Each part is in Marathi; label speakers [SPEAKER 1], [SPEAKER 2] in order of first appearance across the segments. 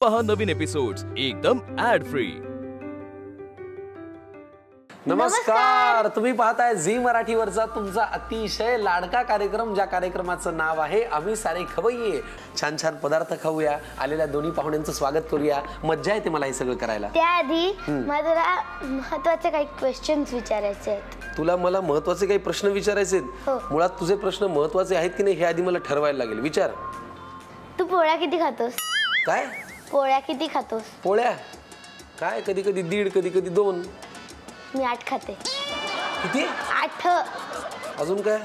[SPEAKER 1] पहा नवीन एपिसोड्स एकदम ऍड फ्री।
[SPEAKER 2] नमस्कार, तुम्ही पाहताय झी मराठीवरचा तुमचा अतिशय लाडका कार्यक्रम, ज्या कार्यक्रमाचं नाव आहे आम्ही सारे खवय्ये। छान छान पदार्थ खाऊया, आलेल्या दोन्ही पाहुण्यांचं स्वागत करूया। मज्जा येते मला हे सगळं करायला।
[SPEAKER 3] त्याआधी मला महत्त्वाचे काही क्वेश्चन्स विचारायचे आहेत।
[SPEAKER 2] तुला मला महत्त्वाचे काही प्रश्न विचारायचे आहेत? मुळात तुझे प्रश्न महत्त्वाचे आहेत की नाही हे आधी मला ठरवायला लागेल। विचार।
[SPEAKER 3] तू पोळ्या किती खातोस?
[SPEAKER 2] काय?
[SPEAKER 3] पोळ्या किती खातोस?
[SPEAKER 2] पोळ्या काय, कधी कधी 1.5, कधी कधी 2।
[SPEAKER 3] मी 8 खाते।
[SPEAKER 2] किती?
[SPEAKER 3] 8।
[SPEAKER 2] अजून काय?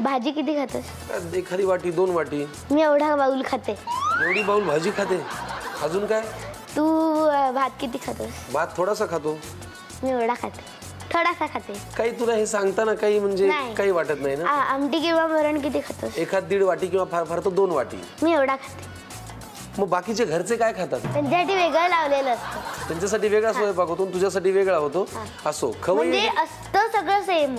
[SPEAKER 3] भाजी किती खातोस?
[SPEAKER 2] एखादी वाटी, 2 वाटी।
[SPEAKER 3] मी एवढा बाउल खाते।
[SPEAKER 2] एवढी बाउल भाजी खाते? अजून काय?
[SPEAKER 3] तू भात किती खातोस?
[SPEAKER 2] भात थोडासा खातो।
[SPEAKER 3] मी एवढा खाते, थोडासा खाते।
[SPEAKER 2] काही तुला हे सांगताना काही म्हणजे काही वाटत नाही ना?
[SPEAKER 3] आमटी किंवा वरण किती खातोस?
[SPEAKER 2] 1-1.5 वाटी किंवा फार फार तर 2 वाटी।
[SPEAKER 3] मी एवढा खाते।
[SPEAKER 2] मग बाकीचे घरचे काय खातात?
[SPEAKER 3] त्यांच्यासाठी वेगळं लावलेलं असतं।
[SPEAKER 2] त्यांच्यासाठी वेगळा स्वयंपाक होतो, तुझ्यासाठी वेगळा होतो। असो,
[SPEAKER 3] म्हणजे असतं सगळं सेम,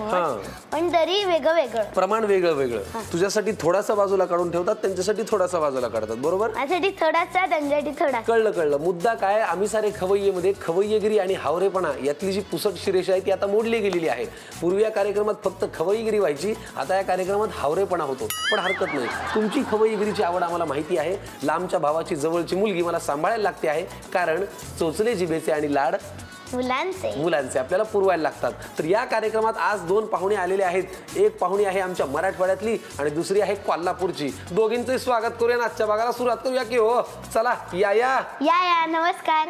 [SPEAKER 3] पण तरी वेगळं वेगळं,
[SPEAKER 2] प्रमाण वेगळं वेगळं। तुझ्यासाठी थोडासा बाजूला काढून ठेवतात, त्यांच्यासाठी थोडासा बाजूला काढतात, बरोबर?
[SPEAKER 3] माझ्यासाठी थोडासा, त्यांच्यासाठी थोडा।
[SPEAKER 2] कळलं कळलं। मुद्दा काय, आम्ही सारे खवय्येमध्ये खवय्येगिरी आणि हावरेपणा यातली जी पुसट शिरेष आहे ती आता मोडली गेलेली आहे। पूर्वी या कार्यक्रमात फक्त खवय्येगिरी व्हायची, आता या कार्यक्रमात हावरेपणा होतो। पण हरकत नाही, तुमची खवय्येगिरीची आवड आम्हाला माहिती आहे। लांबच्या भावाची जवळची मुलगी मला सांभाळायला लागते आहे, कारण चोचले जिभेचे आणि लाड मुलांचे आपल्याला पुरवायला लागतात। तर या कार्यक्रमात आज 2 पाहुणे आलेले आहेत। एक पाहुणी आहे आमच्या मराठवाड्यातली आणि दुसरी आहे कोल्हापूरची। दोघींचे स्वागत करूया, आजच्या भागाला सुरुवात करूया की हो? चला या या
[SPEAKER 3] या या। नमस्कार।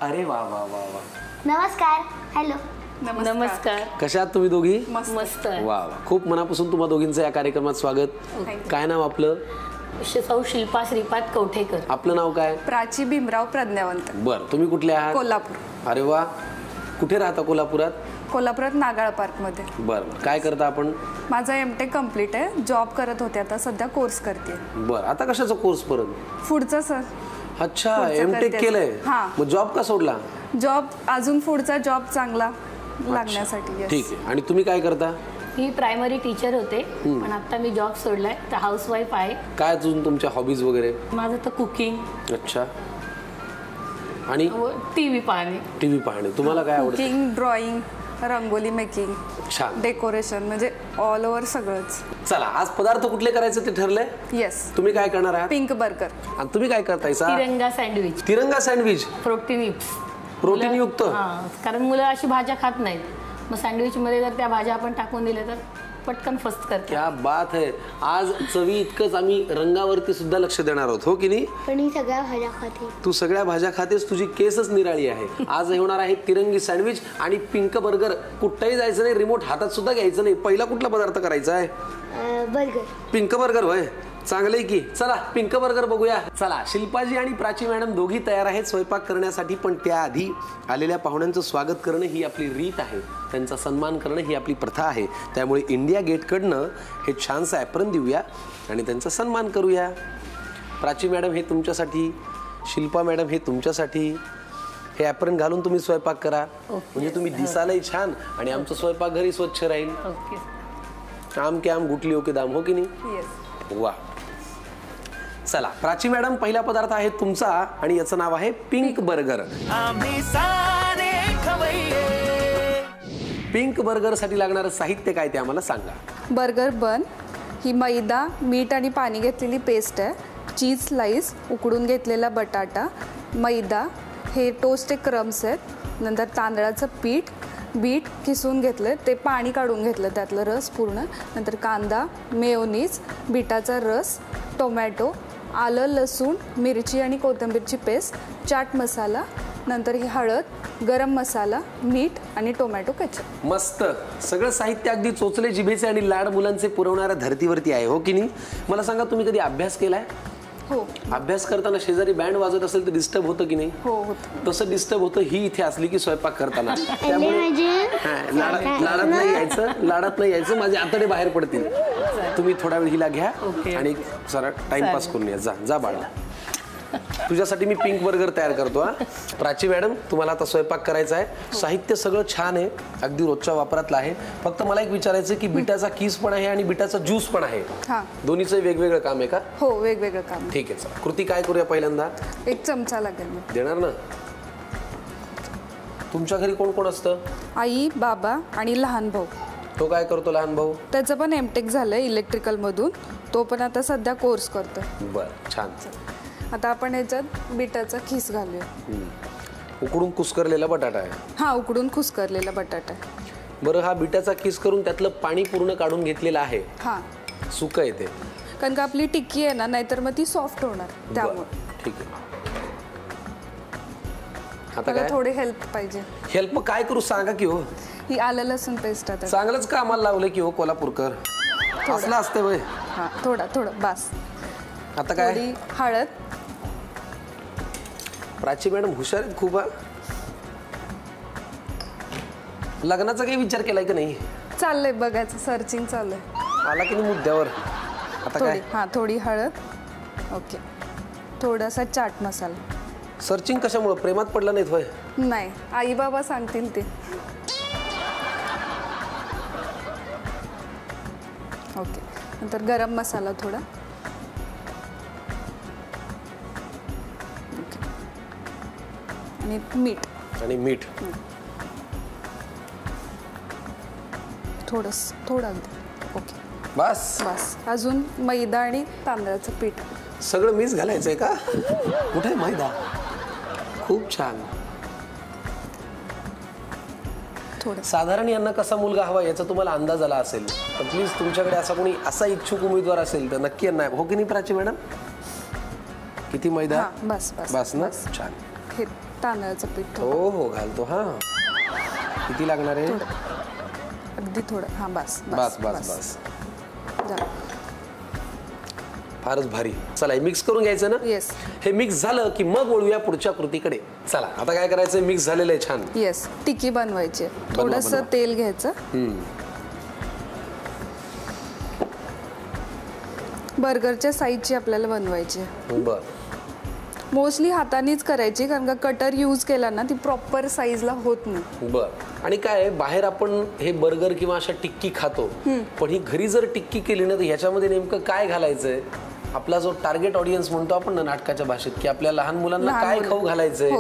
[SPEAKER 2] अरे वा वा वा वा।
[SPEAKER 3] नमस्कार। हॅलो।
[SPEAKER 4] नमस्कार।
[SPEAKER 2] कशा आहात तुम्ही दोघी?
[SPEAKER 4] मस्त।
[SPEAKER 2] वा वा, खूप मनापासून तुम्हा दोघींचं या कार्यक्रमात स्वागत। काय नाव आपलं?
[SPEAKER 4] सौ शिल्पा श्रीपाद कवठेकर।
[SPEAKER 2] आपलं नाव काय?
[SPEAKER 5] प्राची भीमराव प्रज्ञावंत।
[SPEAKER 2] बरं, तुम्ही कुठले आहात?
[SPEAKER 5] कोल्हापूर।
[SPEAKER 2] अरे वा, कुठे राहता कोल्हापुरात?
[SPEAKER 5] कोल्हापुरात नागाळ पार्क मध्ये।
[SPEAKER 2] बरं, काय करता आपण?
[SPEAKER 5] माझा M.Tech कम्प्लीट आहे, जॉब करत होते, आता सध्या कोर्स करते।
[SPEAKER 2] बरं, आता कशाचा कोर्स परत?
[SPEAKER 5] फूडचा सर।
[SPEAKER 2] अच्छा, M.Tech केलंय? मग जॉब का सोडला?
[SPEAKER 5] जॉब अजून पुढचा जॉब चांगला लागण्यासाठी।
[SPEAKER 2] ठीक आहे। आणि तुम्ही काय करता?
[SPEAKER 4] मी प्रायमरी टीचर होते, पण आता मी जॉब सोडलाय, तर हाऊसवाईफ आहे।
[SPEAKER 2] काय अजून तुमच्या हॉबीज वगैरे?
[SPEAKER 4] माझं तर कुकिंग।
[SPEAKER 2] अच्छा, आणि
[SPEAKER 4] टीव्ही पाहणे।
[SPEAKER 2] टीव्ही पाहणे। तुम्हाला काय आवडतं?
[SPEAKER 5] Cooking, drawing, rangoli making, decoration, म्हणजे ऑल ओव्हर सगळंच।
[SPEAKER 2] चला, आज पदार्थ कुठले करायचे ते ठरलंय?
[SPEAKER 5] येस।
[SPEAKER 2] तुम्ही काय करणार आहात?
[SPEAKER 5] Pink burger.
[SPEAKER 2] आणि तुम्ही काय करताय?
[SPEAKER 4] तिरंगा सँडविच।
[SPEAKER 2] तिरंगा सँडविच प्रोटीन युक्त।
[SPEAKER 4] कारण मुलं अशी भाज्या खात नाहीत, मग सँडविच मध्ये जर त्या भाज्या आपण टाकून दिल्या तर पटकन फस्त करते।
[SPEAKER 2] क्या बात है। आज चवी इतकंच आम्ही रंगावरती सुद्धा लक्ष देणार आहोत, हो की नाही?
[SPEAKER 3] पण ही सगळ्या भाज्या खाते।
[SPEAKER 2] तू सगळ्या भाज्या खातेस, तुझी केसच निराळी आहे। आज होणार आहे तिरंगी सँडविच आणि पिंक बर्गर। कुठेही जायचं नाही, रिमोट हातात सुद्धा घ्यायचं नाही। पहिला कुठला पदार्थ करायचा आहे?
[SPEAKER 3] बर्गर।
[SPEAKER 2] पिंक बर्गर होय, चांगलंय की। चला पिंक बर्गर बघूया। चला, शिल्पाजी आणि प्राची मॅडम दोघी तयार आहेत स्वयंपाक करण्यासाठी, पण त्याआधी आलेल्या पाहुण्यांचं स्वागत करणं ही आपली रीत आहे, त्यांचा सन्मान करणं ही आपली प्रथा आहे। त्यामुळे इंडिया गेटकडनं हे छानसं ॲप्रन देऊया आणि त्यांचा सन्मान करूया। प्राची मॅडम हे तुमच्यासाठी, शिल्पा मॅडम हे तुमच्यासाठी। हे ॲप्रन घालून तुम्ही स्वयंपाक करा, म्हणजे तुम्ही दिसालही छान आणि आमचं स्वयंपाक घरी स्वच्छ राहील। आम के आम गुटली ओके दाम, हो की नाही? वा। चला, प्राची मॅडम, पहिला पदार्थ आहे तुमचा आणि याचं नाव आहे पिंक बर्गर। पिंक बर्गर साठी लागणारं साहित्य काय ते आम्हाला सांगा।
[SPEAKER 5] बर्गर बन ही मैदा, मीठ आणि पाणी घेतलेली पेस्ट आहे, चीज स्लाइस, उकडून घेतलेला बटाटा, मैदा, हे टोस्ट क्रम्स आहेत, नंतर तांदळाचं पीठ, बीट किसून घेतलं, ते पाणी काढून घेतलं त्यातलं रस पूर्ण, नंतर कांदा, मेयोनीज, बीटाचा रस, टोमॅटो, आलं, लसूण, मिरची आणि कोथिंबीरची पेस्ट, चाट मसाला, नंतर ही हळद, गरम मसाला, मीठ आणि टोमॅटो केचप।
[SPEAKER 2] मस्त, सगळं साहित्य अगदी चोचले जिभेचे आणि लाड मुलांचे पुरवणाऱ्या धर्तीवरती आहे, हो की नाही? मला सांगा, तुम्ही कधी अभ्यास केलाय?
[SPEAKER 5] हो।
[SPEAKER 2] अभ्यास करताना शेजारी बँड वाजत असेल तर डिस्टर्ब होतं की नाही?
[SPEAKER 5] हो, होतं।
[SPEAKER 2] तसं डिस्टर्ब होतं ही इथे असली की स्वयंपाक करताना। त्यामुळे लाडात नाही यायचं, माझे आतडे बाहेर पडतील। तुम्ही थोडा वेळ हिला घ्या आणि जरा टाइमपास करून या। जा बाळा, तुझ्यासाठी मी पिंक बर्गर तयार करतो हा. प्राची मॅडम तुम्हाला आता स्वयंपाक करायचा आहे. साहित्य सगळं छान आहे, अगदी रोजच्या वापरातलं आहे. फक्त मला एक विचारायचं की बिटाचा कीस पण आहे आणि बिटाचा ज्यूस पण आहे.
[SPEAKER 5] हां.
[SPEAKER 2] दोन्हीचं वेगवेगळं काम आहे का?
[SPEAKER 5] हो, वेगवेगळं काम.
[SPEAKER 2] ठीक आहे, चला कृती काय करूया पहिल्यांदा.
[SPEAKER 5] 1 चमचा लागेल मग.
[SPEAKER 2] देणार ना? तुमच्या घरी कोण कोण असतं?
[SPEAKER 5] आई, बाबा आणि लहान भाऊ.
[SPEAKER 2] तो काय करतो लहान भाऊ?
[SPEAKER 5] त्याचं पण एमटेक झालंय इलेक्ट्रिकलमधून. तो पण आता सध्या कोर्स करतोय.
[SPEAKER 2] बरं, छान.
[SPEAKER 5] आता आपण याच्यात बिटाचा खीस घालूया.
[SPEAKER 2] उकडून कुस्करलेला बटाटा आहे.
[SPEAKER 5] हा, उकडून खुसकरलेला बटाटा आहे.
[SPEAKER 2] बरं, हा बिटाचा किस करून त्यातलं पाणी पूर्ण काढून घेतलेलं आहे.
[SPEAKER 5] हा,
[SPEAKER 2] सुकं येते.
[SPEAKER 5] कारण का आपली टिक्की आहे ना, नाहीतर मग ती सॉफ्ट होणार त्यामुळे.
[SPEAKER 2] ठीक आहे. आता
[SPEAKER 5] मला
[SPEAKER 2] काय
[SPEAKER 5] थोडी हेल्प पाहिजे.
[SPEAKER 2] हेल्प मग काय करू सांगा की हो.
[SPEAKER 5] ही आलं लसूण पेस्ट आता.
[SPEAKER 2] चांगलंच का आम्हाला लावलं की हो कोल्हापूरकर. असलं असते वय.
[SPEAKER 5] हा, थोडं बास.
[SPEAKER 2] आता काय
[SPEAKER 5] थोडी हळद.
[SPEAKER 2] प्राची मॅडम हुशार आहेत खूप. लग्नाचा काही विचार केलाय की नाही?
[SPEAKER 5] चाललंय बघायचं, सर्चिंग चाललंय.
[SPEAKER 2] आला की नाही मुद्द्यावर. आता काय
[SPEAKER 5] थोडी हळद. ओके. थोडासा चाट मसाला.
[SPEAKER 2] सर्चिंग कशामुळे? प्रेमात पडला नाहीत होय?
[SPEAKER 5] नाही, आई बाबा सांगतील ते. ओके. नंतर गरम मसाला थोडा. ओके. आणि मीठ. थोडं अगदी. ओके,
[SPEAKER 2] बस.
[SPEAKER 5] अजून मैदा आणि तांदळाचं पीठ.
[SPEAKER 2] सगळं मीच घालायचंय का? कुठे मैदा? खूप छान.
[SPEAKER 5] थोडं.
[SPEAKER 2] साधारण यांना कसा मुलगा हवा याचा तुम्हाला अंदाज आला असेल, तर प्लीज तुमच्याकडे असा कोणी असा इच्छुक उमेदवार असेल तर नक्की यांना. हो की नाही प्राची मॅडम? किती मैदा?
[SPEAKER 5] हां, बस
[SPEAKER 2] ना. छान.
[SPEAKER 5] हे तांदळाचं पीठ.
[SPEAKER 2] हो घालतो. हा, किती लागणार आहे?
[SPEAKER 5] अगदी थोडं. हां, बस. झालं.
[SPEAKER 2] फारच भारी. चला, हे मिक्स करून घ्यायचं ना?
[SPEAKER 5] येस.
[SPEAKER 2] हे मिक्स झालं की मग वळूया पुढच्या कृतीकडे. चला, आता काय करायचं? मिक्स झालेलं आहे छान.
[SPEAKER 5] येस. टिक्की बनवायची. थोडंसं तेल घ्यायचं. बर्गरच्या साईजची आपल्याला बनवायची.
[SPEAKER 2] बरं.
[SPEAKER 5] मोस्टली हातानेच करायची, कारण का कटर यूज केला ना ती प्रॉपर साईजला होत नाही.
[SPEAKER 2] बरं. आणि काय बाहेर आपण हे बर्गर किंवा अशा टिक्की खातो, पण ही घरी जर टिक्की केली ना तर ह्याच्यामध्ये नेमकं काय घालायचंय? आपला जो टार्गेट ऑडियन्स म्हणतो आपण ना नाटकाच्या भाषेत, की आपल्या लहान मुलांना काय खाऊ घालायचंय,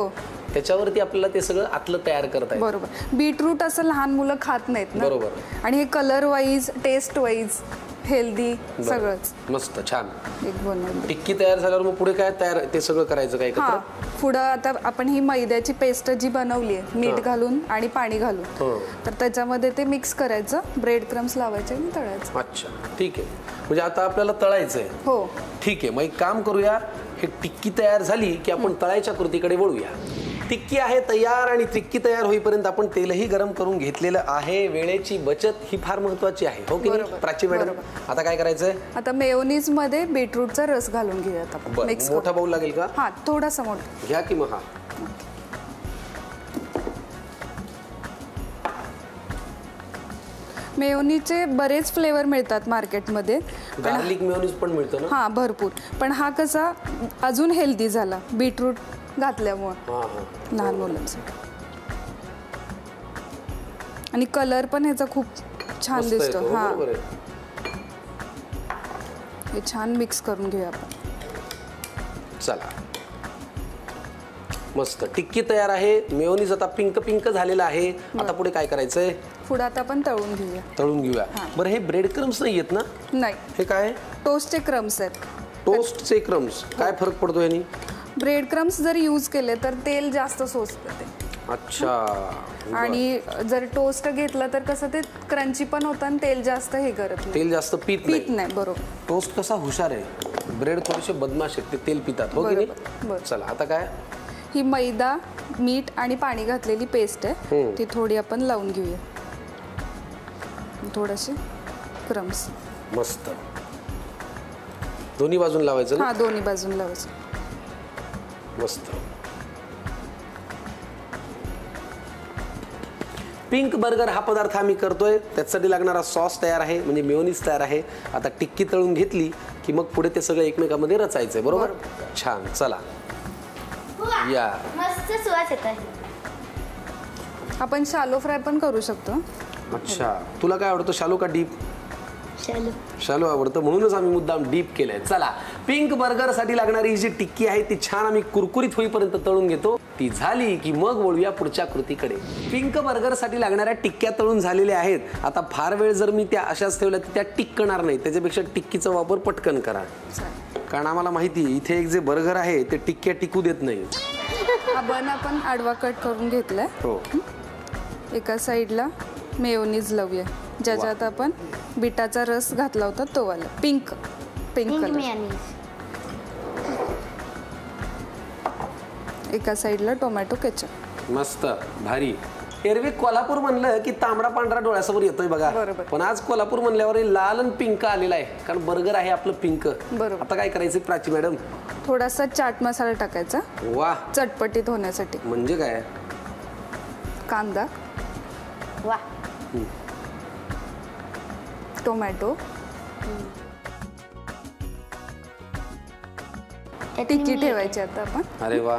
[SPEAKER 2] त्याच्यावरती आपल्याला ते सगळं आतलं तयार करता येतं.
[SPEAKER 5] बरोबर. बीटरूट असं लहान मुलं खात नाहीत ना.
[SPEAKER 2] बरोबर.
[SPEAKER 5] आणि हे colour wise, taste wise, healthy सगळंच.
[SPEAKER 2] मस्त छान.
[SPEAKER 5] एक बनवली
[SPEAKER 2] टिक्की तयार झाल्यावर मग पुढे काय तयार ते सगळं करायचं काय?
[SPEAKER 5] हा, पुढं आता आपण ही मैद्याची पेस्ट जी बनवली आहे, मीठ घालून आणि पाणी घालून, तर त्याच्यामध्ये ते मिक्स करायचं, ब्रेड क्रम्स लावायचे आणि तळायचं.
[SPEAKER 2] अच्छा, ठीक आहे. म्हणजे आता आपल्याला तळायचंय.
[SPEAKER 5] हो,
[SPEAKER 2] ठीक आहे. मग एक काम करूया, हे टिक्की तयार झाली की आपण तळायच्या कृतीकडे वळूया. टिक्की आहे तयार आणि टिक्की तयार होईपर्यंत आपण तेलही गरम करून घेतलेलं आहे. वेळेची बचत ही फार महत्वाची आहे. हो की नाही प्राची मॅडम? आता काय करायचंय?
[SPEAKER 5] आता मेयोनीज मध्ये बीटरूटचा रस घालून घेऊयात आपण. मिक्स.
[SPEAKER 2] मोठा बाऊल लागेल का?
[SPEAKER 5] हा, थोडासा मोठा
[SPEAKER 2] घ्या की मग. हा,
[SPEAKER 5] मेयोनीजचे बरेच फ्लेवर मिळतात मार्केटमध्ये.
[SPEAKER 2] गार्लिक मेयोनीज पण मिळतं ना?
[SPEAKER 5] हा, भरपूर. पण हा कसा अजून हेल्दी झाला बीटरूट घातल्यामुळे लहान मुलांसाठी. आणि कलर पण ह्याचा खूप छान दिसतो. हा, हे छान मिक्स करून घेऊया आपण.
[SPEAKER 2] चला, मस्त टिक्की तयार आहे. मेयोनीज आता पिंक झालेला आहे. आता पुढे काय करायचंय?
[SPEAKER 5] पुढे आता आपण तळून घेऊया.
[SPEAKER 2] बरं, हे ब्रेड क्रम्स नाही येत ना?
[SPEAKER 5] नाही,
[SPEAKER 2] हे काय?
[SPEAKER 5] टोस्टचे क्रम्स आहेत.
[SPEAKER 2] टोस्टचे क्रम्स. काय फरक पडतो यानी?
[SPEAKER 5] ब्रेड क्रम्स जर यूज केले तर तेल जास्त सोसतं ते.
[SPEAKER 2] अच्छा.
[SPEAKER 5] आणि जर टोस्ट घेतलं तर कसं ते क्रंची पण होतं आणि तेल जास्त हे करत नाही.
[SPEAKER 2] तेल जास्त पीत
[SPEAKER 5] नाही. बरोबर.
[SPEAKER 2] टोस्ट कसा हुशार आहे, ब्रेड थोडेसे बदमाश आहेत, ते तेल पितात. हो की नाही? चला, आता काय?
[SPEAKER 5] ही मैदा, मीठ आणि पाणी घातलेली पेस्ट आहे, ती थोडी आपण लावून घेऊया. थोडेसे क्रम्स.
[SPEAKER 2] मस्त. दोन्ही बाजून लावायचं ना?
[SPEAKER 5] हा, दोन्ही बाजून लावायचं.
[SPEAKER 2] मस्त. पिंक बर्गर हा पदार्थ आम्ही करतोय. त्याच्यासाठी लागणारा सॉस तयार आहे, म्हणजे मेयोनीज तयार आहे. आता टिक्की तळून घेतली की मग पुढे ते सगळं एकमेकांमध्ये रचायचंय. बरोबर? छान. चला, या
[SPEAKER 3] मस्त सुवास येतोय.
[SPEAKER 5] आपण शालो फ्राय पण करू शकतो.
[SPEAKER 2] अच्छा, तुला काय आवडतं, शालो का डीप?
[SPEAKER 3] चलो.
[SPEAKER 2] शालो आवडतं, म्हणूनच आम्ही मुद्दाम डीप केलंय. चला, पिंक बर्गर साठी लागणारी ही जी टिक्की आहे ती छान आम्ही कुरकुरीत होईपर्यंत तळून घेतो. ती झाली की मग वळूया पुढच्या कृतीकडे. पिंक बर्गर साठी लागणाऱ्या टिक्क्या तळून झालेल्या आहेत. आता फार वेळ जर मी त्या अशाच ठेवल्या तर त्या टिकणार नाही. त्याच्यापेक्षा टिक्कीचा वापर पटकन करा, कारण आम्हाला माहिती इथे एक जे बर्गर आहे ते टिक्क्या टिकू देत नाही.
[SPEAKER 5] हा बन आपण आडवा कट करून घेतलाय.
[SPEAKER 2] हो,
[SPEAKER 5] एका साईडला मेयोनीज लावूया, ज्याच्यात आपण बिटाचा रस घातला होता तो वाला पिंक कलर.
[SPEAKER 3] मेयोनीज.
[SPEAKER 5] एका साईडला टोमॅटो केचप.
[SPEAKER 2] मस्त भारी. एरवी कोल्हापूर म्हणलं की तांबडा पांढरा डोळ्यासमोर येतोय बघा,
[SPEAKER 5] बरोबर.
[SPEAKER 2] पण आज कोल्हापूर म्हणल्यावर हे लाल आणि पिंक आलेला आहे, कारण बर्गर आहे आपलं पिंक.
[SPEAKER 5] बरोबर.
[SPEAKER 2] आता काय करायचं प्राची मॅडम?
[SPEAKER 5] थोडासा चाट मसाला टाकायचा
[SPEAKER 2] वा,
[SPEAKER 5] चटपटीत होण्यासाठी.
[SPEAKER 2] म्हणजे काय?
[SPEAKER 5] कांदा,
[SPEAKER 3] वा.
[SPEAKER 5] टोमॅटो, टिक्की ठेवायची आता आपण,
[SPEAKER 2] अरे वा,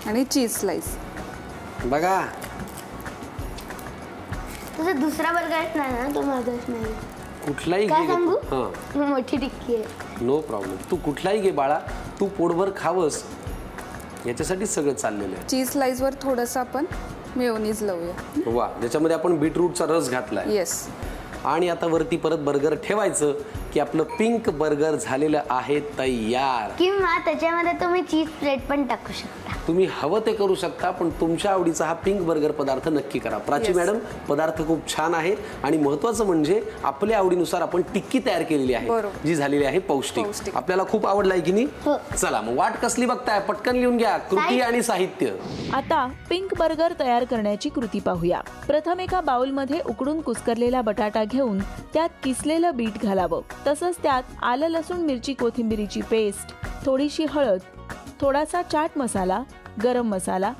[SPEAKER 5] आणि चीज स्लाइस.
[SPEAKER 2] बघा
[SPEAKER 3] तुझा दुसरा बर्गर नाही ना, तो माझाच नाही.
[SPEAKER 2] कुठलाही
[SPEAKER 3] काय
[SPEAKER 2] घे.
[SPEAKER 3] सांगू?
[SPEAKER 2] हां,
[SPEAKER 3] मोठी टिक्की आहे.
[SPEAKER 2] No problem. तू कुठलाही घे बाळा, तू पोटभर खावस याच्यासाठी सगळं चाललेलं आहे.
[SPEAKER 5] चीज स्लाइसवर थोडंसं आपण मेयोनीज लावूया.
[SPEAKER 2] वा, ज्याच्यामध्ये आपण बीटरूटचा रस घातलाय.
[SPEAKER 5] येस.
[SPEAKER 2] आणि आता वरती परत बर्गर ठेवायचं की आपलं पिंक बर्गर झालेलं आहे तयार.
[SPEAKER 3] किंवा त्याच्यामध्ये तुम्ही चीज प्लेट पण टाकू शकता.
[SPEAKER 2] तुम्ही हवं ते करू शकता, पण तुमच्या आवडीचा हा पिंक बर्गर पदार्थ नक्की करा. प्राची मॅडम, पदार्थ खूप छान आहे आणि महत्वाचं म्हणजे आपल्या आवडीनुसार आपण टिक्की तयार केलेली आहे,
[SPEAKER 5] बरोबर.
[SPEAKER 2] जी झालेली आहे पौष्टिक.
[SPEAKER 5] पौष्टिक.
[SPEAKER 2] आपल्याला खूप आवडलाय की नाही?
[SPEAKER 3] हो.
[SPEAKER 2] चला मग वाट कसली बघताय, पटकन लिहून घ्या कृती आणि साहित्य.
[SPEAKER 6] आता पिंक बर्गर तयार करण्याची कृती पाहूया. प्रथम एका बाउलमध्ये उकडून कुस्करलेला बटाटा घेऊन त्यात किसलेलं बीट घालावं. तसंच त्यात आलं लसूण मिरची कोथिंबिरीची पेस्ट, थोडीशी हळद, थोडासा चाट मसाला, गरम मसाला,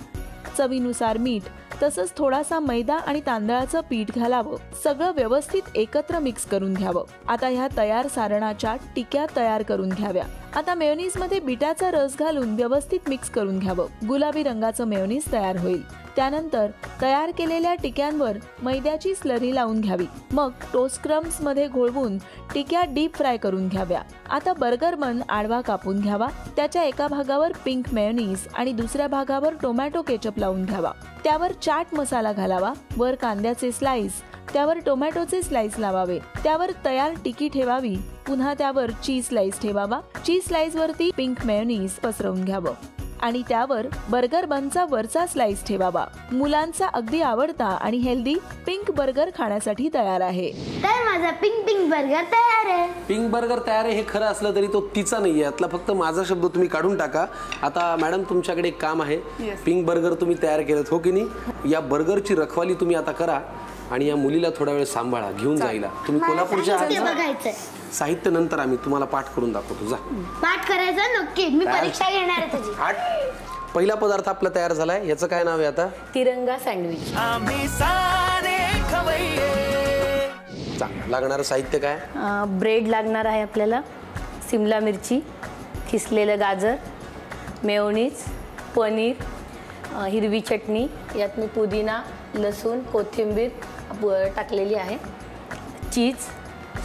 [SPEAKER 6] चवीनुसार मीठ, तसंच थोडासा मैदा आणि तांदळाचं पीठ घालावं. सगळं व्यवस्थित एकत्र मिक्स करून घ्यावं. आता ह्या तयार सारणाच्या टिक्या तयार करून घ्याव्या. आता मेयोनीजमध्ये बिटाचा रस घालून व्यवस्थित मिक्स करून घ्यावं. गुलाबी रंगाचं मेयोनीज तयार होईल. त्यानंतर तयार केलेल्या टिक्यांवर मैद्याची स्लरी लावून घ्यावी. मग टोस्ट क्रम्स मध्ये घोळवून टिक्या डीप फ्राय करून घ्याव्या. आता बर्गर बन आडवा कापून घ्यावा. त्याच्या एका भागावर पिंक मेयोनीज आणि दुसऱ्या भागावर टोमॅटो केचप लावून घ्यावा. त्यावर चाट मसाला घालावा. वर कांद्याचे स्लाइस, त्यावर टोमॅटोचे स्लाइस लावावे. त्यावर तयार टिक्की ठेवावी. पुन्हा त्यावर चीज स्लाइस ठेवावा. चीज स्लाइस वरती पिंक मेयोनीज पसरवून घ्यावं आणि त्यावर बर्गर बनचा वरचा स्लाइस ठेवावा. मुलांचा अगदी आवडता आणि हेल्दी पिंक बर्गर खाण्यासाठी तयार आहे.
[SPEAKER 3] तर माझा पिंक बर्गर तयार आहे.
[SPEAKER 2] पिंक बर्गर तयार आहे हे खरं असलं तरी तो तिचा नाहीये, यातला फक्त माझा शब्द तुम्ही काढून टाका. आता मॅडम तुमच्याकडे एक काम आहे. पिंक बर्गर तुम्ही तयार केलं हो की नाही, या बर्गरची रखवाली तुम्ही आता करा आणि या मुलीला थोडा वेळ सांभाळा, घेऊन जायला. तुम्ही कोल्हापूरच्या
[SPEAKER 3] ते
[SPEAKER 2] आहात.
[SPEAKER 3] बघायचंय.
[SPEAKER 2] साहित्य नंतर आम्ही तुम्हाला पाठ करून दाखवतो. जा
[SPEAKER 3] पाठ करायचा नक्की, मी परीक्षा घेणार आहे तुझी.
[SPEAKER 2] आठ. पहिला पदार्थ आपला तयार झालाय, याचं काय नाव आहे आता?
[SPEAKER 4] तिरंगा सँडविच.
[SPEAKER 2] लागणारं साहित्य काय?
[SPEAKER 4] ब्रेड लागणार आहे आपल्याला, सिमला मिरची, खिसलेलं गाजर, मेयोनीज, पनीर, हिरवी चटणी, यात मी पुदिना, लसूण, कोथिंबीर टाकलेली आहे, चीज,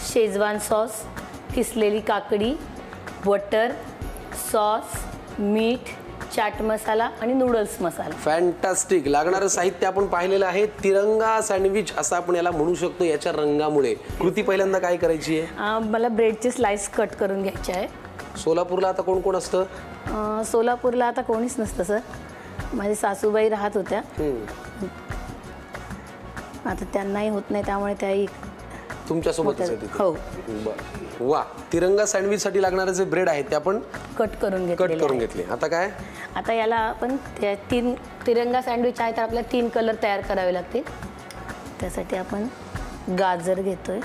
[SPEAKER 4] शेजवान सॉस, किसलेली काकडी, बटर, सॉस, मीठ, चाट मसाला आणि नूडल्स मसाला.
[SPEAKER 2] फॅन्टास्टिक. लागणारं साहित्य आपण पाहिलेलं आहे. तिरंगा सँडविच असं आपण याला म्हणू शकतो याच्या रंगामुळे. कृती पहिल्यांदा काय करायची आहे?
[SPEAKER 4] मला ब्रेडचे स्लाइस कट करून घ्यायचे आहे.
[SPEAKER 2] सोलापूरला आता कोण कोण असतं?
[SPEAKER 4] सोलापूरला आता कोणीच नसतं सर. माझी सासूबाई राहत होत्या, आता त्यांनाही होत नाही, त्यामुळे त्याही
[SPEAKER 2] तुमच्यासोबतच आहे तिथे.
[SPEAKER 4] हो.
[SPEAKER 2] बरं. वा. तिरंगा सँडविच साठी लागणारे जे ब्रेड आहेत ते आपण
[SPEAKER 4] कट करून
[SPEAKER 2] घेतले. आता काय?
[SPEAKER 4] आता याला आपण तीन तिरंगा सँडविच आहे तर आपल्याला 3 कलर तयार करावे लागतील. त्यासाठी आपण गाजर घेतोय,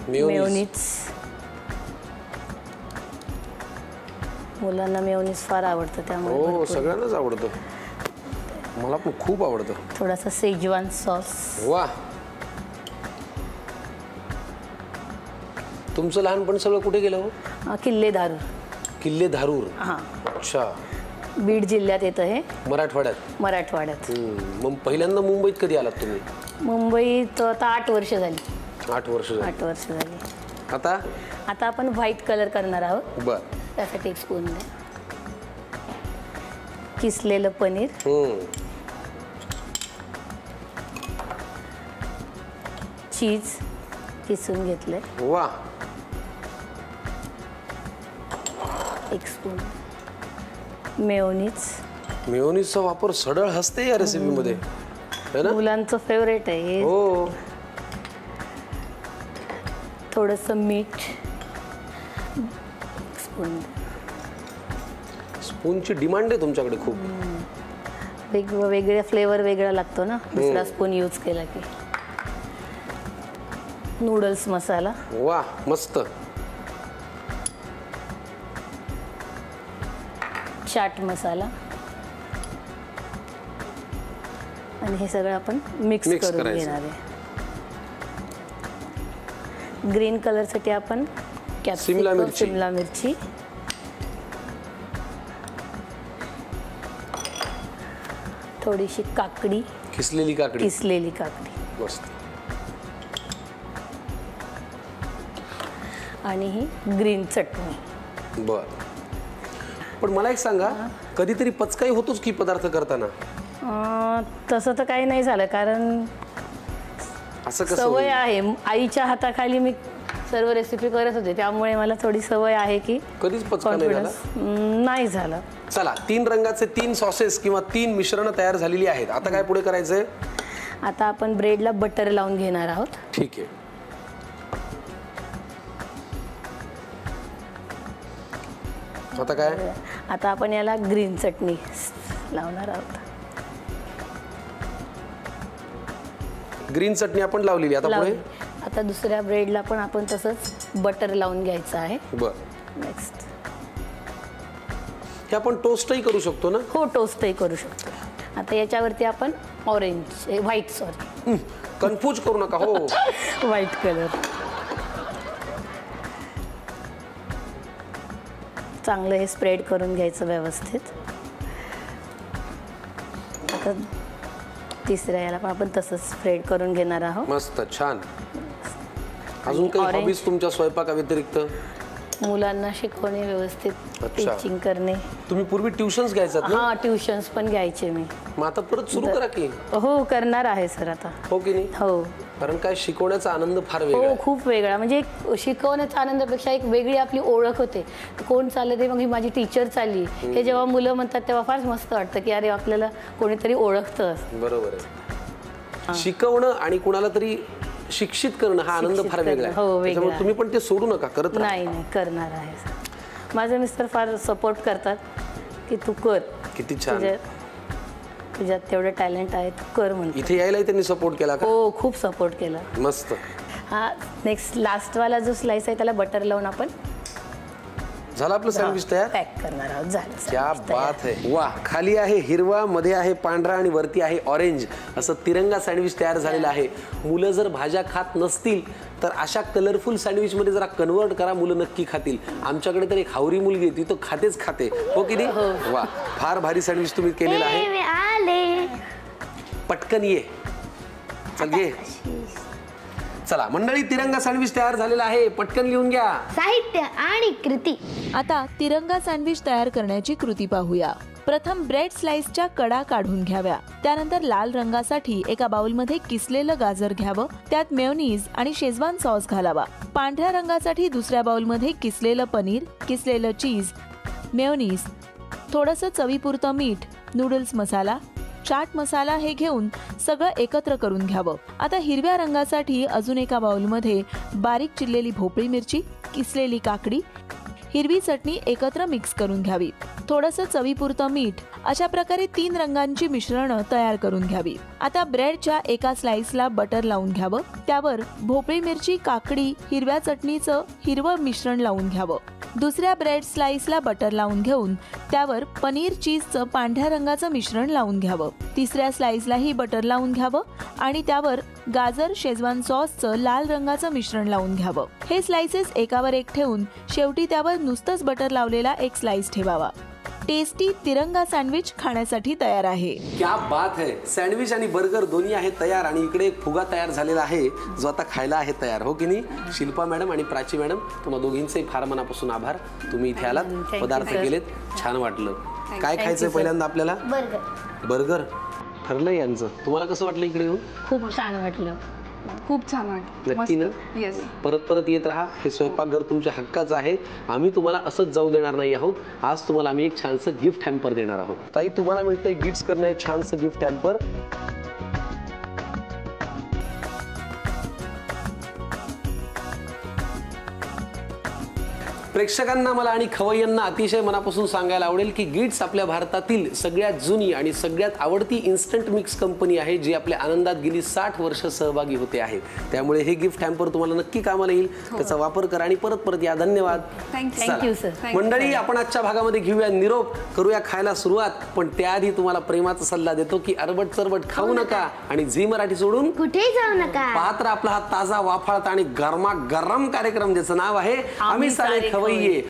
[SPEAKER 4] मेयोनीज, मुलांना मेयोनीज फार आवडतं त्यामुळे
[SPEAKER 2] हो, सगळ्यांनाच आवडतं, मला पण खूप आवडतं.
[SPEAKER 4] थोडासा शेजवान सॉस.
[SPEAKER 2] वा. तुमचं लहानपण सगळं कुठे गेलं हो?
[SPEAKER 4] किल्ले धारूर.
[SPEAKER 2] किल्ले धारूर.
[SPEAKER 4] हां,
[SPEAKER 2] अच्छा.
[SPEAKER 4] बीड जिल्ह्यात येतं हे,
[SPEAKER 2] मराठवाड्यात.
[SPEAKER 4] मराठवाड्यात.
[SPEAKER 2] मग पहिल्यांदा मुंबईत कधी आलात तुम्ही?
[SPEAKER 4] मुंबईत आता 8 वर्ष झाली.
[SPEAKER 2] 8 वर्ष झाली.
[SPEAKER 4] 8 वर्ष झाली.
[SPEAKER 2] आता
[SPEAKER 4] आता आपण व्हाईट कलर करणार आहोत.
[SPEAKER 2] बर.
[SPEAKER 4] त्यासाठी एक स्पून द्या. किसलेलं पनीर, चीज किसून घेतलंय,
[SPEAKER 2] वा.
[SPEAKER 4] एक स्पून मेयोनीज.
[SPEAKER 2] मेयोनीजचा वापर सडळ हसते या रेसिपीमध्ये, है ना?
[SPEAKER 4] मुलांचं फेवरेट आहे हे.
[SPEAKER 2] हो.
[SPEAKER 4] थोडंसं मीठ, स्पून.
[SPEAKER 2] स्पूनची डिमांड आहे तुमच्याकडे खूप.
[SPEAKER 4] वेगवेगळ्या फ्लेवर वेगळा लागतो ना दुसरा स्पून यूज केला की. नूडल्स मसाला,
[SPEAKER 2] वा, मस्त.
[SPEAKER 4] चाट मसाला, आणि हे सगळं आपण मिक्स करून
[SPEAKER 2] करायचं.
[SPEAKER 4] घेणार आहे. ग्रीन कलरसाठी आपण
[SPEAKER 2] शिमला मिरची.
[SPEAKER 4] शिमला मिरची, थोडीशी काकडी,
[SPEAKER 2] किसलेली काकडी.
[SPEAKER 4] किसलेली काकडी,
[SPEAKER 2] मस्त.
[SPEAKER 4] आणि ही ग्रीन चटणी.
[SPEAKER 2] बर. पण मला एक सांगा, कधीतरी पचकाई होतोच की पदार्थ करताना?
[SPEAKER 4] तसं तर काही नाही झालं, कारण
[SPEAKER 2] असं कसं
[SPEAKER 4] सवय
[SPEAKER 2] होईल?
[SPEAKER 4] आहे. आईच्या हाताखाली मी सर्व रेसिपी करत होते, त्यामुळे मला थोडी सवय आहे की
[SPEAKER 2] कधीच पचका नाही झाला?
[SPEAKER 4] नाही झालं.
[SPEAKER 2] चला, 3 रंगाचे 3 सॉसेस किंवा 3 मिश्रण तयार झालेली आहेत. आता काय पुढे करायचंय?
[SPEAKER 4] आता आपण ब्रेडला बटर लावून घेणार आहोत.
[SPEAKER 2] ठीक आहे. आता काय?
[SPEAKER 4] आता आपण याला ग्रीन चटणी लावणार आहोत.
[SPEAKER 2] ग्रीन चटणी आपण लावलेली. आता पुढे?
[SPEAKER 4] लावली. आता दुसऱ्या ब्रेडला पण आपण तसंच बटर लावून घ्यायचं आहे.
[SPEAKER 2] बर.
[SPEAKER 4] नेक्स्ट.
[SPEAKER 2] हे आपण टोस्टही करू शकतो ना?
[SPEAKER 4] हो, टोस्टही करू शकतो. आता याच्यावरती आपण व्हाईट
[SPEAKER 2] कन्फ्यूज करू नका हो.
[SPEAKER 4] White colour. चांगलं हे स्प्रेड करून घ्यायचं व्यवस्थित. आता तिसऱ्या याला पण आपण तसंच स्प्रेड करून घेणार आहोत.
[SPEAKER 2] मस्त, छान. अजून काही
[SPEAKER 4] orange.
[SPEAKER 2] हॉबीज तुमच्या स्वयंपाका व्यतिरिक्त?
[SPEAKER 4] मुलांना शिकवणे, व्यवस्थित
[SPEAKER 2] अच्छा.
[SPEAKER 4] टीचिंग करणे.
[SPEAKER 2] तुम्ही पूर्वी ट्युशन्स घ्यायचात ना?
[SPEAKER 4] हा, ट्युशन्स पण घ्यायचे मी.
[SPEAKER 2] मग आता परत सुरू करा की.
[SPEAKER 4] हो, करणार आहे सर आता.
[SPEAKER 2] हो की नाही?
[SPEAKER 4] हो
[SPEAKER 2] कारण काय, शिकवण्याचा आनंद फार वेगळा
[SPEAKER 4] हो,
[SPEAKER 2] आहे.
[SPEAKER 4] खूप वेगळा. म्हणजे एक शिकवण्याच्या आनंदापेक्षा एक वेगळी आपली ओळख होते. कोण चाललं ते, मग ही माझी टीचर चालली, हे जेव्हा मुलं म्हणतात तेव्हा फार मस्त वाटतं की अरे आपल्याला कोणीतरी ओळखतं.
[SPEAKER 2] बरोबर आहे. शिकवणं आणि कुणाला तरी शिक्षित करणं हा आनंद फार वेगळा आहे.
[SPEAKER 4] हो, वेगळा
[SPEAKER 2] त्याच्यामुळे
[SPEAKER 4] आहे.
[SPEAKER 2] तुम्ही पण ते सोडू नका, करत राहा.
[SPEAKER 4] नाही, करणार आहे. माझे मिस्टर फार सपोर्ट करतात की तू कर.
[SPEAKER 2] किती छान.
[SPEAKER 4] तुझ्यात तेवढं टॅलेंट आहे, तू कर म्हणतो.
[SPEAKER 2] इथे यायलाही त्यांनी सपोर्ट केला का?
[SPEAKER 4] हो, खूप सपोर्ट केला.
[SPEAKER 2] मस्त.
[SPEAKER 4] हा, नेक्स्ट लास्टवाला जो स्लाइस आहे त्याला बटर लावून आपण
[SPEAKER 2] झालं आपलं सँडविच तयार.
[SPEAKER 4] पॅक करणार आहोत. झालं
[SPEAKER 2] क्या
[SPEAKER 4] sandwich तयार.
[SPEAKER 2] बात है. वा, खाली आहे हिरवा, मध्ये आहे पांढरा आणि वरती आहे ऑरेंज, असं तिरंगा सँडविच तयार झालेलं आहे. मुलं जर भाज्या खात नसतील तर अशा कलरफुल सँडविच मध्ये जरा कन्वर्ट करा, मुलं नक्की खातील. आमच्याकडे तर एक हावरी मुलगी ती तो खातेच खाते. हो की नाही? वा, फार भारी सँडविच तुम्ही केलेलं आहे.
[SPEAKER 3] मी आले.
[SPEAKER 2] पटकन ये. चल ये. चला मंडळी, तिरंगा सँडविच तयार झालेला आहे. पटकन लिहून घ्या.
[SPEAKER 3] साहित्य आणि कृती.
[SPEAKER 6] आता तिरंगा सँडविच तयार करण्याची कृती पाहूया. प्रथम ब्रेड स्लाइसच्या कडा काढून घ्याव्या. त्यानंतर लाल रंगासाठी एका बाउलमध्ये किसलेलं गाजर घ्यावं. त्यात मेयोनीज आणि शेजवान सॉस घालावा. पांढऱ्या रंगासाठी दुसऱ्या बाउलमध्ये किसलेलं पनीर, किसलेलं चीज, मेयोनीज, थोडंसं चवीपुरतं मीठ, नूडल्स मसाला, चाट मसाला हे घेऊन सगळं एकत्र करून घ्यावं. आता हिरव्या रंगासाठी अजून एका बाउलमध्ये बारीक चिरलेली भोपळी मिरची, किसलेली काकडी, हिरवी चटणी एकत्र मिक्स करून घ्यावी. थोडंसं चवीपुरतं मीठ. अशा प्रकारे 3 रंगांची मिश्रणं तयार करून घ्यावी. आता ब्रेडच्या एका स्लाइसला बटर लावून घ्यावं. त्यावर भोपळी मिरची, काकडी, हिरव्या चटणीचं हिरवं मिश्रण लावून घ्यावं. दुसऱ्या ब्रेड स्लाइसला बटर लावून घेऊन त्यावर पनीर चीजचं पांढऱ्या रंगाचं मिश्रण लावून घ्यावं. तिसऱ्या स्लाइसलाही बटर लावून घ्यावं आणि त्यावर गाजर शेजवान सॉसचं लाल रंगाचं मिश्रण लावून घ्यावं. हे स्लाइसेस एकावर एक ठेवून शेवटी त्यावर नुसतंच बटर लावलेला एक स्लाइस ठेवावा. टेस्टी तिरंगा सँडविच खाण्यासाठी तयार आहे.
[SPEAKER 2] क्या बात है. सँडविच आणि बर्गर दोन्ही आहे तयार आणि इकडे एक फुगा तयार झालेला आहे जो आता खायला आहे तयार. हो की नाही? शिल्पा मॅडम आणि प्राची मॅडम, तुम्हा दोघींचे फार मनापासून आभार. तुम्ही इथे आलात, पदार्थ केलेत, छान वाटलं. काय खायचंय पहिल्यांदा आपल्याला?
[SPEAKER 3] बर्गर.
[SPEAKER 2] बर्गर ठरलंय यांचं. तुम्हाला कसं वाटलं इकडे येऊन?
[SPEAKER 4] खूप छान वाटलं.
[SPEAKER 5] खूप छान वाटलं.
[SPEAKER 2] नक्की ना?
[SPEAKER 5] येस.
[SPEAKER 2] परत परत येत राहा. हे स्वयंपाकघर तुमच्या हक्काचं आहे. आम्ही तुम्हाला असंच जाऊ देणार नाही आहोत. आज तुम्हाला आम्ही एक छानसं गिफ्ट हॅम्पर देणार आहोत. ताई, तुम्हाला मिळतंय गिफ्ट्स करणं एक छानसं गिफ्ट हॅम्पर. प्रेक्षकांना मला आणि खवय्यांना अतिशय मनापासून सांगायला आवडेल की गिट्स आपल्या भारतातील सगळ्यात जुनी आणि सगळ्यात आवडती इन्स्टंट मिक्स कंपनी आहे जी आपल्या आनंदात गेली 60 वर्ष सहभागी होते आहे. त्यामुळे हे गिफ्ट हॅम्पर तुम्हाला नक्की कामाला येईल. त्याचा वापर करा आणि परत परत या. धन्यवाद.
[SPEAKER 4] Thank you sir.
[SPEAKER 2] मंडळी, आपण आजच्या भागामध्ये घेऊया निरोप, करूया खायला सुरुवात. पण त्याआधी तुम्हाला प्रेमाचा सल्ला देतो की अरबट चरबट खाऊ नका आणि झी मराठी सोडून
[SPEAKER 3] कुठेही जाऊ नका.
[SPEAKER 2] पाहत आपला हा ताजा वाफाळता आणि गरमागरम कार्यक्रम, ज्याचं नाव आहे आम्ही सारे खवय्ये.